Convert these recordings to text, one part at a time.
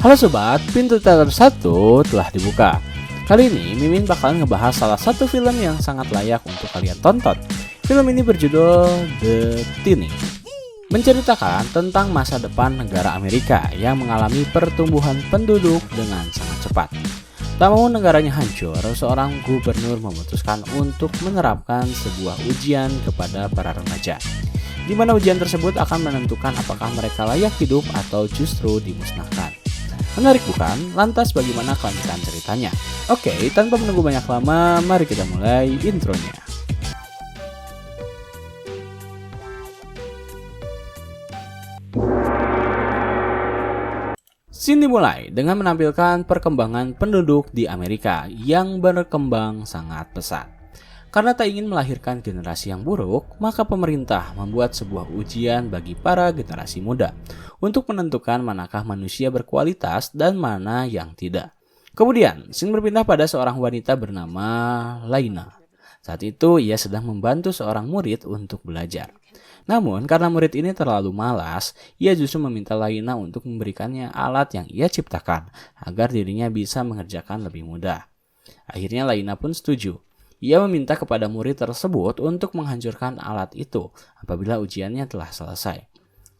Halo sobat, pintu teater 1 telah dibuka. Kali ini Mimin bakalan ngebahas salah satu film yang sangat layak untuk kalian tonton. Film ini berjudul The Thinning. Menceritakan tentang masa depan negara Amerika yang mengalami pertumbuhan penduduk dengan sangat cepat. Tak mau negaranya hancur, seorang gubernur memutuskan untuk menerapkan sebuah ujian kepada para remaja, di mana ujian tersebut akan menentukan apakah mereka layak hidup atau justru dimusnahkan. Menarik bukan? Lantas bagaimana kelanjutan ceritanya? Oke, tanpa menunggu banyak lama, mari kita mulai intronya. Scene dimulai dengan menampilkan perkembangan penduduk di Amerika yang berkembang sangat pesat. Karena tak ingin melahirkan generasi yang buruk, maka pemerintah membuat sebuah ujian bagi para generasi muda untuk menentukan manakah manusia berkualitas dan mana yang tidak. Kemudian, scene berpindah pada seorang wanita bernama Laina. Saat itu, ia sedang membantu seorang murid untuk belajar. Namun, karena murid ini terlalu malas, ia justru meminta Laina untuk memberikannya alat yang ia ciptakan agar dirinya bisa mengerjakan lebih mudah. Akhirnya Laina pun setuju. Ia meminta kepada murid tersebut untuk menghancurkan alat itu apabila ujiannya telah selesai.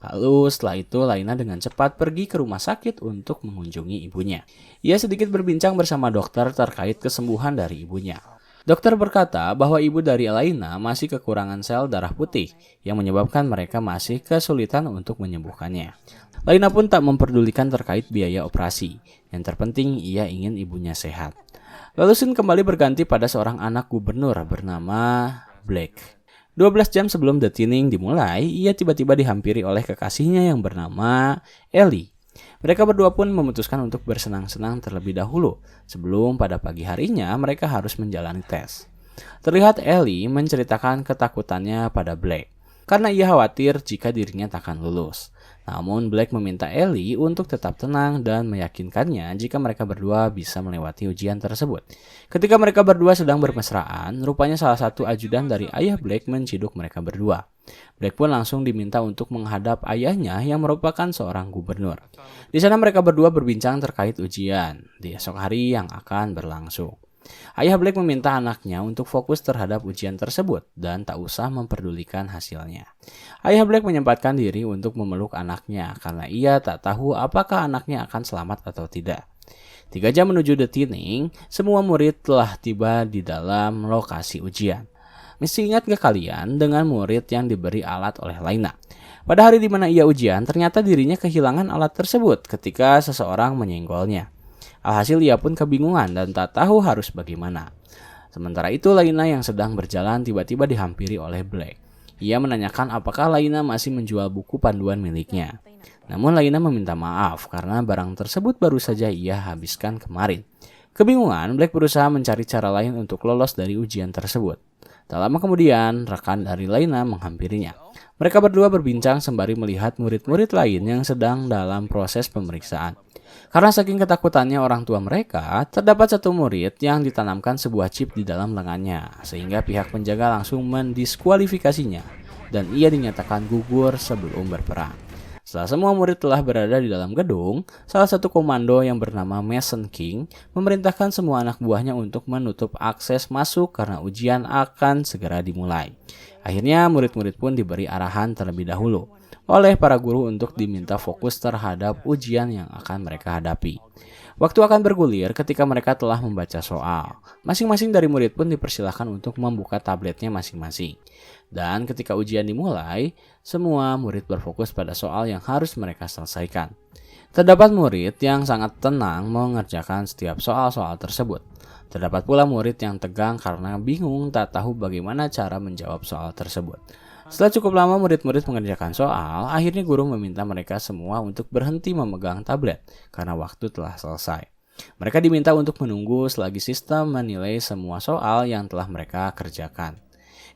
Lalu setelah itu Laina dengan cepat pergi ke rumah sakit untuk mengunjungi ibunya. Ia sedikit berbincang bersama dokter terkait kesembuhan dari ibunya. Dokter berkata bahwa ibu dari Laina masih kekurangan sel darah putih yang menyebabkan mereka masih kesulitan untuk menyembuhkannya. Laina pun tak memperdulikan terkait biaya operasi. Yang terpenting ia ingin ibunya sehat. Lalu scene kembali berganti pada seorang anak gubernur bernama Blake. 12 jam sebelum The Thinning dimulai, ia tiba-tiba dihampiri oleh kekasihnya yang bernama Ellie. Mereka berdua pun memutuskan untuk bersenang-senang terlebih dahulu, sebelum pada pagi harinya mereka harus menjalani tes. Terlihat Ellie menceritakan ketakutannya pada Blake, karena ia khawatir jika dirinya takkan lulus. Namun Blake meminta Ellie untuk tetap tenang dan meyakinkannya jika mereka berdua bisa melewati ujian tersebut. Ketika mereka berdua sedang bermesraan, rupanya salah satu ajudan dari ayah Blake menciduk mereka berdua. Blake pun langsung diminta untuk menghadap ayahnya yang merupakan seorang gubernur. Di sana mereka berdua berbincang terkait ujian di esok hari yang akan berlangsung. Ayah Blake meminta anaknya untuk fokus terhadap ujian tersebut dan tak usah memperdulikan hasilnya. Ayah Blake menyempatkan diri untuk memeluk anaknya karena ia tak tahu apakah anaknya akan selamat atau tidak. 3 jam menuju The Thinning, semua murid telah tiba di dalam lokasi ujian. Mesti ingat gak kalian dengan murid yang diberi alat oleh Laina? Pada hari di mana ia ujian, ternyata dirinya kehilangan alat tersebut ketika seseorang menyenggolnya. Alhasil ia pun kebingungan dan tak tahu harus bagaimana. Sementara itu Laina yang sedang berjalan tiba-tiba dihampiri oleh Blake. Ia menanyakan apakah Laina masih menjual buku panduan miliknya. Namun Laina meminta maaf karena barang tersebut baru saja ia habiskan kemarin. Kebingungan, Blake berusaha mencari cara lain untuk lolos dari ujian tersebut. Tak lama kemudian, rekan dari Laina menghampirinya. Mereka berdua berbincang sembari melihat murid-murid lain yang sedang dalam proses pemeriksaan. Karena saking ketakutannya orang tua mereka, terdapat satu murid yang ditanamkan sebuah chip di dalam lengannya, sehingga pihak penjaga langsung mendiskualifikasinya, dan ia dinyatakan gugur sebelum berperang. Setelah semua murid telah berada di dalam gedung, salah satu komando yang bernama Mason King memerintahkan semua anak buahnya untuk menutup akses masuk karena ujian akan segera dimulai. Akhirnya murid-murid pun diberi arahan terlebih dahulu oleh para guru untuk diminta fokus terhadap ujian yang akan mereka hadapi. Waktu akan bergulir ketika mereka telah membaca soal. Masing-masing dari murid pun dipersilahkan untuk membuka tabletnya masing-masing. Dan ketika ujian dimulai, semua murid berfokus pada soal yang harus mereka selesaikan. Terdapat murid yang sangat tenang mengerjakan setiap soal-soal tersebut. Terdapat pula murid yang tegang karena bingung tak tahu bagaimana cara menjawab soal tersebut. Setelah cukup lama murid-murid mengerjakan soal, akhirnya guru meminta mereka semua untuk berhenti memegang tablet karena waktu telah selesai. Mereka diminta untuk menunggu selagi sistem menilai semua soal yang telah mereka kerjakan.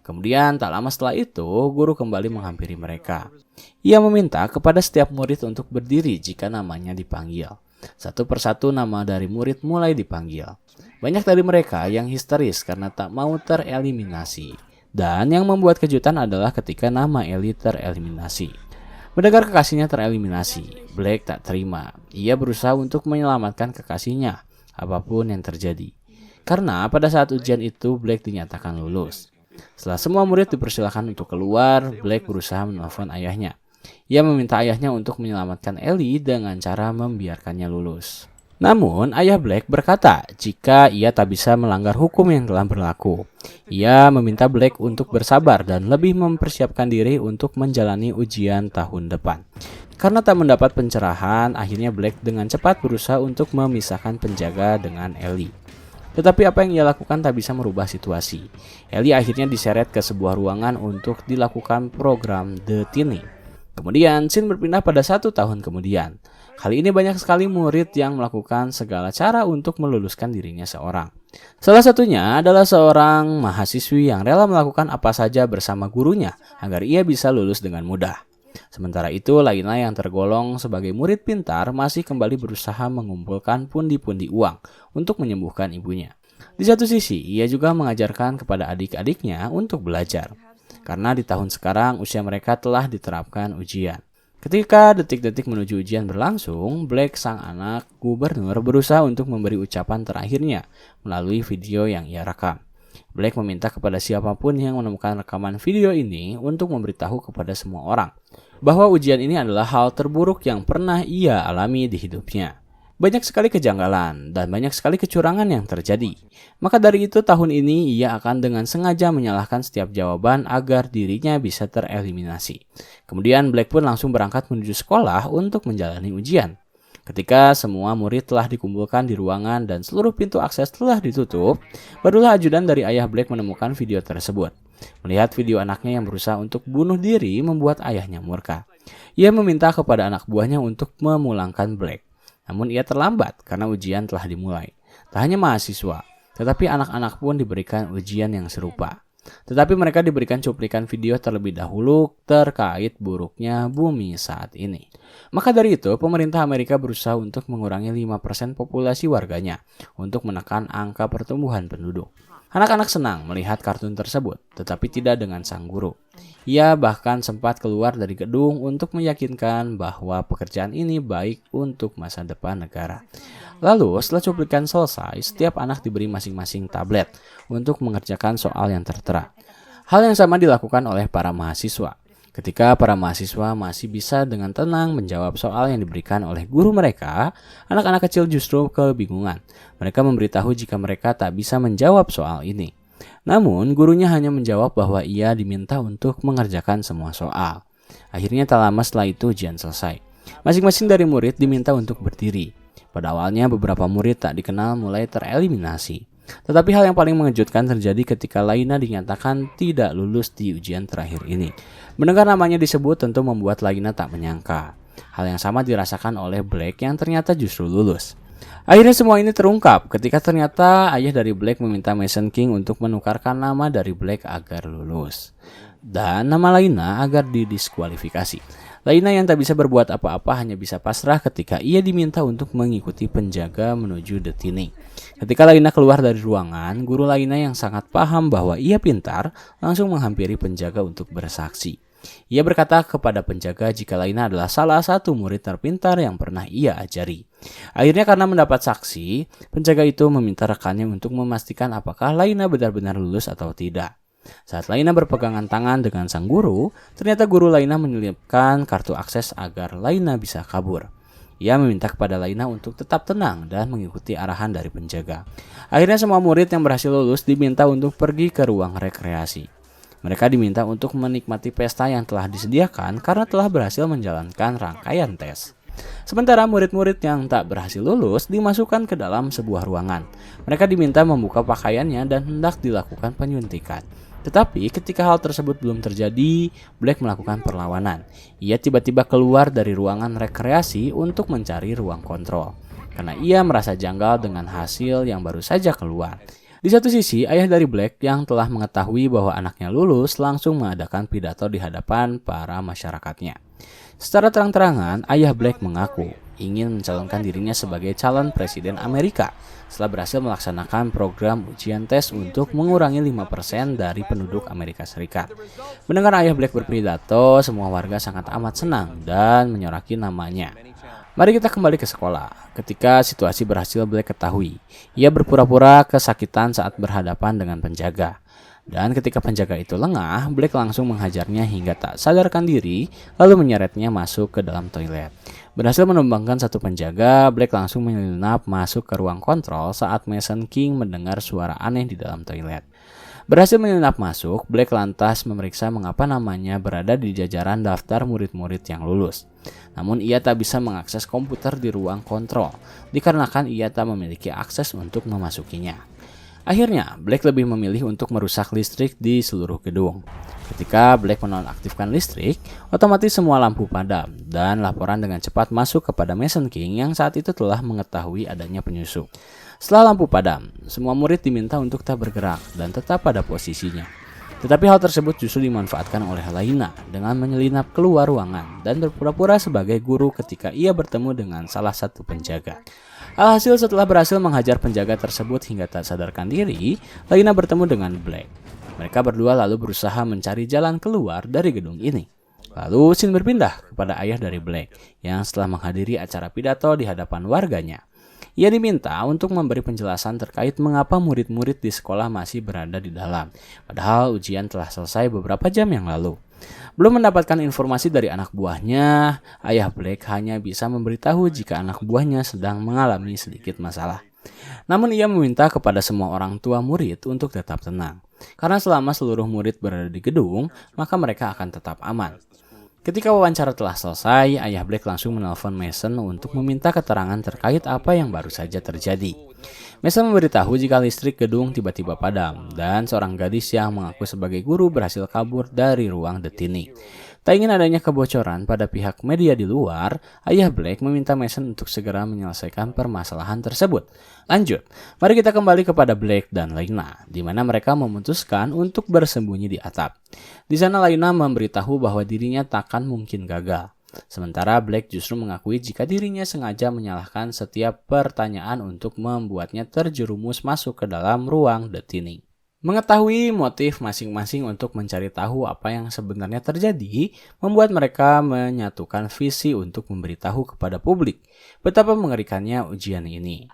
Kemudian tak lama setelah itu, guru kembali menghampiri mereka. Ia meminta kepada setiap murid untuk berdiri jika namanya dipanggil. Satu persatu nama dari murid mulai dipanggil. Banyak dari mereka yang histeris karena tak mau tereliminasi. Dan yang membuat kejutan adalah ketika nama Ellie tereliminasi. Mendengar kekasihnya tereliminasi, Black tak terima. Ia berusaha untuk menyelamatkan kekasihnya, apapun yang terjadi. Karena pada saat ujian itu, Black dinyatakan lulus. Setelah semua murid dipersilakan untuk keluar, Black berusaha menelpon ayahnya. Ia meminta ayahnya untuk menyelamatkan Ellie dengan cara membiarkannya lulus. Namun, ayah Black berkata jika ia tak bisa melanggar hukum yang telah berlaku. Ia meminta Black untuk bersabar dan lebih mempersiapkan diri untuk menjalani ujian tahun depan. Karena tak mendapat pencerahan, akhirnya Black dengan cepat berusaha untuk memisahkan penjaga dengan Ellie. Tetapi apa yang ia lakukan tak bisa merubah situasi. Ellie akhirnya diseret ke sebuah ruangan untuk dilakukan program The Thinning. Kemudian, scene berpindah pada 1 tahun kemudian. Kali ini banyak sekali murid yang melakukan segala cara untuk meluluskan dirinya seorang. Salah satunya adalah seorang mahasiswi yang rela melakukan apa saja bersama gurunya agar ia bisa lulus dengan mudah. Sementara itu, Laina yang tergolong sebagai murid pintar masih kembali berusaha mengumpulkan pundi-pundi uang untuk menyembuhkan ibunya. Di satu sisi, ia juga mengajarkan kepada adik-adiknya untuk belajar. Karena di tahun sekarang usia mereka telah diterapkan ujian. Ketika detik-detik menuju ujian berlangsung, Black sang anak gubernur berusaha untuk memberi ucapan terakhirnya melalui video yang ia rekam. Black meminta kepada siapapun yang menemukan rekaman video ini untuk memberitahu kepada semua orang bahwa ujian ini adalah hal terburuk yang pernah ia alami di hidupnya. Banyak sekali kejanggalan dan banyak sekali kecurangan yang terjadi. Maka dari itu tahun ini ia akan dengan sengaja menyalahkan setiap jawaban agar dirinya bisa tereliminasi. Kemudian Black pun langsung berangkat menuju sekolah untuk menjalani ujian. Ketika semua murid telah dikumpulkan di ruangan dan seluruh pintu akses telah ditutup, barulah ajudan dari ayah Black menemukan video tersebut. Melihat video anaknya yang berusaha untuk bunuh diri membuat ayahnya murka. Ia meminta kepada anak buahnya untuk memulangkan Black. Namun ia terlambat karena ujian telah dimulai. Tak hanya mahasiswa, tetapi anak-anak pun diberikan ujian yang serupa. Tetapi mereka diberikan cuplikan video terlebih dahulu terkait buruknya bumi saat ini. Maka dari itu, pemerintah Amerika berusaha untuk mengurangi 5% populasi warganya untuk menekan angka pertumbuhan penduduk. Anak-anak senang melihat kartun tersebut, tetapi tidak dengan sang guru. Ia bahkan sempat keluar dari gedung untuk meyakinkan bahwa pekerjaan ini baik untuk masa depan negara. Lalu, setelah cuplikan selesai, setiap anak diberi masing-masing tablet untuk mengerjakan soal yang tertera. Hal yang sama dilakukan oleh para mahasiswa. Ketika para mahasiswa masih bisa dengan tenang menjawab soal yang diberikan oleh guru mereka, anak-anak kecil justru kebingungan. Mereka memberitahu jika mereka tak bisa menjawab soal ini. Namun, gurunya hanya menjawab bahwa ia diminta untuk mengerjakan semua soal. Akhirnya tak lama setelah itu ujian selesai. Masing-masing dari murid diminta untuk berdiri. Pada awalnya beberapa murid tak dikenal mulai tereliminasi. Tetapi hal yang paling mengejutkan terjadi ketika Laina dinyatakan tidak lulus di ujian terakhir ini. Mendengar namanya disebut tentu membuat Laina tak menyangka. Hal yang sama dirasakan oleh Black yang ternyata justru lulus. Akhirnya semua ini terungkap ketika ternyata ayah dari Black meminta Mason King untuk menukarkan nama dari Black agar lulus. Dan nama Laina agar didiskualifikasi. Laina yang tak bisa berbuat apa-apa hanya bisa pasrah ketika ia diminta untuk mengikuti penjaga menuju The Thinning. Ketika Laina keluar dari ruangan, guru Laina yang sangat paham bahwa ia pintar langsung menghampiri penjaga untuk bersaksi. Ia berkata kepada penjaga jika Laina adalah salah satu murid terpintar yang pernah ia ajari. Akhirnya karena mendapat saksi, penjaga itu meminta rekannya untuk memastikan apakah Laina benar-benar lulus atau tidak. Saat Laina berpegangan tangan dengan sang guru, ternyata guru Laina menyelipkan kartu akses agar Laina bisa kabur. Ia meminta kepada Laina untuk tetap tenang dan mengikuti arahan dari penjaga. Akhirnya semua murid yang berhasil lulus diminta untuk pergi ke ruang rekreasi. Mereka diminta untuk menikmati pesta yang telah disediakan karena telah berhasil menjalankan rangkaian tes. Sementara murid-murid yang tak berhasil lulus dimasukkan ke dalam sebuah ruangan. Mereka diminta membuka pakaiannya dan hendak dilakukan penyuntikan. Tetapi ketika hal tersebut belum terjadi, Black melakukan perlawanan. Ia tiba-tiba keluar dari ruangan rekreasi untuk mencari ruang kontrol. Karena ia merasa janggal dengan hasil yang baru saja keluar. Di satu sisi, ayah dari Black yang telah mengetahui bahwa anaknya lulus langsung mengadakan pidato di hadapan para masyarakatnya. Secara terang-terangan, ayah Black mengaku ingin mencalonkan dirinya sebagai calon presiden Amerika setelah berhasil melaksanakan program ujian tes untuk mengurangi 5% dari penduduk Amerika Serikat. Mendengar ayah Black berpidato, semua warga sangat amat senang dan menyoraki namanya. Mari kita kembali ke sekolah. Ketika situasi berhasil Black ketahui, ia berpura-pura kesakitan saat berhadapan dengan penjaga. Dan ketika penjaga itu lengah, Black langsung menghajarnya hingga tak sadarkan diri, lalu menyeretnya masuk ke dalam toilet. Berhasil menumbangkan satu penjaga, Black langsung menyelinap masuk ke ruang kontrol saat Mason King mendengar suara aneh di dalam toilet. Berhasil menyelinap masuk, Black lantas memeriksa mengapa namanya berada di jajaran daftar murid-murid yang lulus. Namun ia tak bisa mengakses komputer di ruang kontrol, dikarenakan ia tak memiliki akses untuk memasukinya. Akhirnya, Black lebih memilih untuk merusak listrik di seluruh gedung. Ketika Black menonaktifkan listrik, otomatis semua lampu padam dan laporan dengan cepat masuk kepada Mason King yang saat itu telah mengetahui adanya penyusup. Setelah lampu padam, semua murid diminta untuk tak bergerak dan tetap pada posisinya. Tetapi hal tersebut justru dimanfaatkan oleh Laina dengan menyelinap keluar ruangan dan berpura-pura sebagai guru ketika ia bertemu dengan salah satu penjaga. Alhasil setelah berhasil menghajar penjaga tersebut hingga tak sadarkan diri, Laina bertemu dengan Black. Mereka berdua lalu berusaha mencari jalan keluar dari gedung ini. Lalu scene berpindah kepada ayah dari Black yang setelah menghadiri acara pidato di hadapan warganya. Ia diminta untuk memberi penjelasan terkait mengapa murid-murid di sekolah masih berada di dalam, padahal ujian telah selesai beberapa jam yang lalu. Belum mendapatkan informasi dari anak buahnya, ayah Black hanya bisa memberitahu jika anak buahnya sedang mengalami sedikit masalah. Namun ia meminta kepada semua orang tua murid untuk tetap tenang, karena selama seluruh murid berada di gedung, maka mereka akan tetap aman. Ketika wawancara telah selesai, ayah Black langsung menelpon Mason untuk meminta keterangan terkait apa yang baru saja terjadi. Mason memberitahu jika listrik gedung tiba-tiba padam dan seorang gadis yang mengaku sebagai guru berhasil kabur dari ruang detini. Tak ingin adanya kebocoran pada pihak media di luar, ayah Black meminta Mason untuk segera menyelesaikan permasalahan tersebut. Lanjut, mari kita kembali kepada Black dan Laina, di mana mereka memutuskan untuk bersembunyi di atap. Di sana Laina memberitahu bahwa dirinya takkan mungkin gagal. Sementara Black justru mengakui jika dirinya sengaja menyalahkan setiap pertanyaan untuk membuatnya terjerumus masuk ke dalam ruang detini. Mengetahui motif masing-masing untuk mencari tahu apa yang sebenarnya terjadi, membuat mereka menyatukan visi untuk memberitahu kepada publik betapa mengerikannya ujian ini.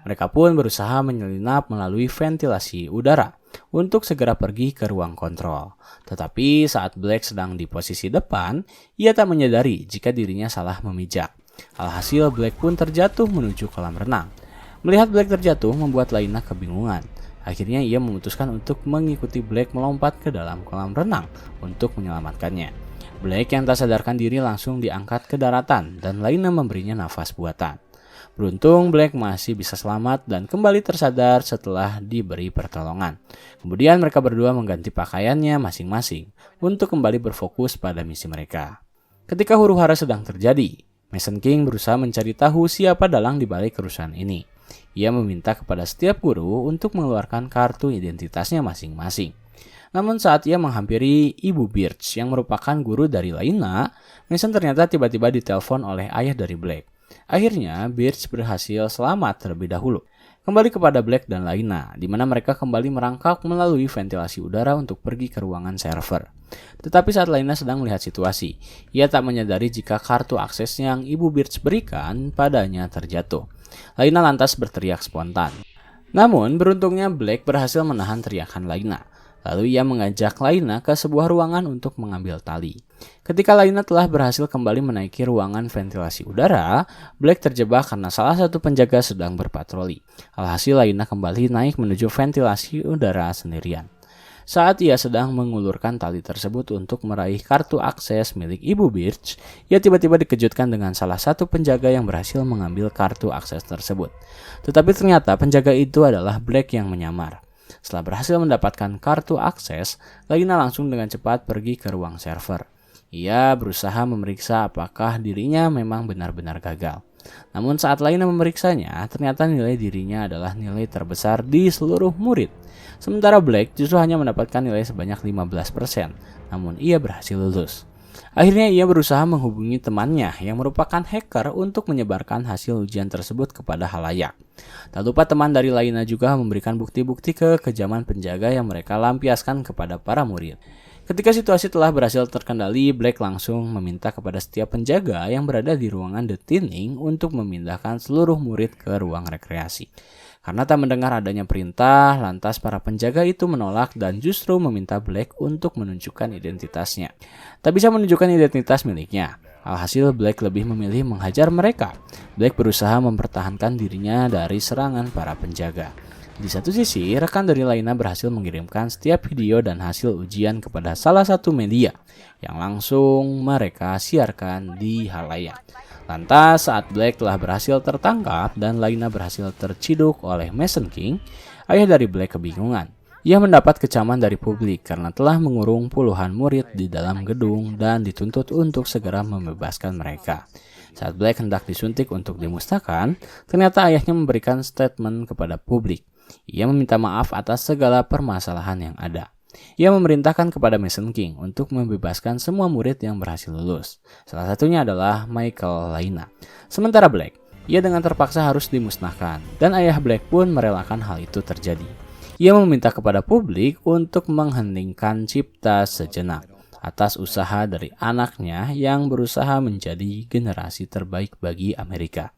Mereka pun berusaha menyelinap melalui ventilasi udara untuk segera pergi ke ruang kontrol. Tetapi saat Black sedang di posisi depan, ia tak menyadari jika dirinya salah memijak. Alhasil Black pun terjatuh menuju kolam renang. Melihat Black terjatuh membuat Laina kebingungan. Akhirnya ia memutuskan untuk mengikuti Black melompat ke dalam kolam renang untuk menyelamatkannya. Black yang tak sadarkan diri langsung diangkat ke daratan dan Laina memberinya nafas buatan. Beruntung Black masih bisa selamat dan kembali tersadar setelah diberi pertolongan. Kemudian mereka berdua mengganti pakaiannya masing-masing untuk kembali berfokus pada misi mereka. Ketika huru-hara sedang terjadi, Mason King berusaha mencari tahu siapa dalang di balik kerusuhan ini. Ia meminta kepada setiap guru untuk mengeluarkan kartu identitasnya masing-masing. Namun saat ia menghampiri Ibu Birch yang merupakan guru dari Laina, Mason ternyata tiba-tiba ditelepon oleh ayah dari Black. Akhirnya Birch berhasil selamat terlebih dahulu. Kembali kepada Black dan Laina, di mana mereka kembali merangkak melalui ventilasi udara untuk pergi ke ruangan server. Tetapi saat Laina sedang melihat situasi, ia tak menyadari jika kartu akses yang Ibu Birch berikan padanya terjatuh. Laina lantas berteriak spontan. Namun beruntungnya Black berhasil menahan teriakan Laina. Lalu ia mengajak Laina ke sebuah ruangan untuk mengambil tali. Ketika Laina telah berhasil kembali menaiki ruangan ventilasi udara, Black terjebak karena salah satu penjaga sedang berpatroli. Alhasil Laina kembali naik menuju ventilasi udara sendirian. Saat ia sedang mengulurkan tali tersebut untuk meraih kartu akses milik Ibu Birch, ia tiba-tiba dikejutkan dengan salah satu penjaga yang berhasil mengambil kartu akses tersebut. Tetapi ternyata penjaga itu adalah Black yang menyamar. Setelah berhasil mendapatkan kartu akses, Laina langsung dengan cepat pergi ke ruang server. Ia berusaha memeriksa apakah dirinya memang benar-benar gagal. Namun saat Laina memeriksanya, ternyata nilai dirinya adalah nilai terbesar di seluruh murid. Sementara Black justru hanya mendapatkan nilai sebanyak 15%, namun ia berhasil lulus. Akhirnya ia berusaha menghubungi temannya yang merupakan hacker untuk menyebarkan hasil ujian tersebut kepada halayak. Tak lupa teman dari Laina juga memberikan bukti-bukti kekejaman penjaga yang mereka lampiaskan kepada para murid. Ketika situasi telah berhasil terkendali, Black langsung meminta kepada setiap penjaga yang berada di ruangan detining untuk memindahkan seluruh murid ke ruang rekreasi. Karena tak mendengar adanya perintah, lantas para penjaga itu menolak dan justru meminta Black untuk menunjukkan identitasnya. Tak bisa menunjukkan identitas miliknya. Alhasil Black lebih memilih menghajar mereka. Black berusaha mempertahankan dirinya dari serangan para penjaga. Di satu sisi, rekan dari Laina berhasil mengirimkan setiap video dan hasil ujian kepada salah satu media yang langsung mereka siarkan di halayak. Lantas saat Black telah berhasil tertangkap dan Laina berhasil terciduk oleh Mason King, ayah dari Black kebingungan. Ia mendapat kecaman dari publik karena telah mengurung puluhan murid di dalam gedung dan dituntut untuk segera membebaskan mereka. Saat Black hendak disuntik untuk dimusnahkan, ternyata ayahnya memberikan statement kepada publik. Ia meminta maaf atas segala permasalahan yang ada. Ia memerintahkan kepada Mason King untuk membebaskan semua murid yang berhasil lulus. Salah satunya adalah Michael Laina. Sementara Black, ia dengan terpaksa harus dimusnahkan, dan ayah Black pun merelakan hal itu terjadi. Ia meminta kepada publik untuk mengheningkan cipta sejenak atas usaha dari anaknya yang berusaha menjadi generasi terbaik bagi Amerika.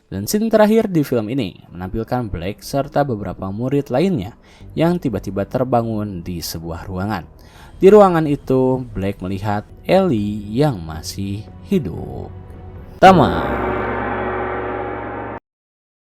Dan scene terakhir di film ini menampilkan Black serta beberapa murid lainnya yang tiba-tiba terbangun di sebuah ruangan. Di ruangan itu, Black melihat Ellie yang masih hidup. Tamat.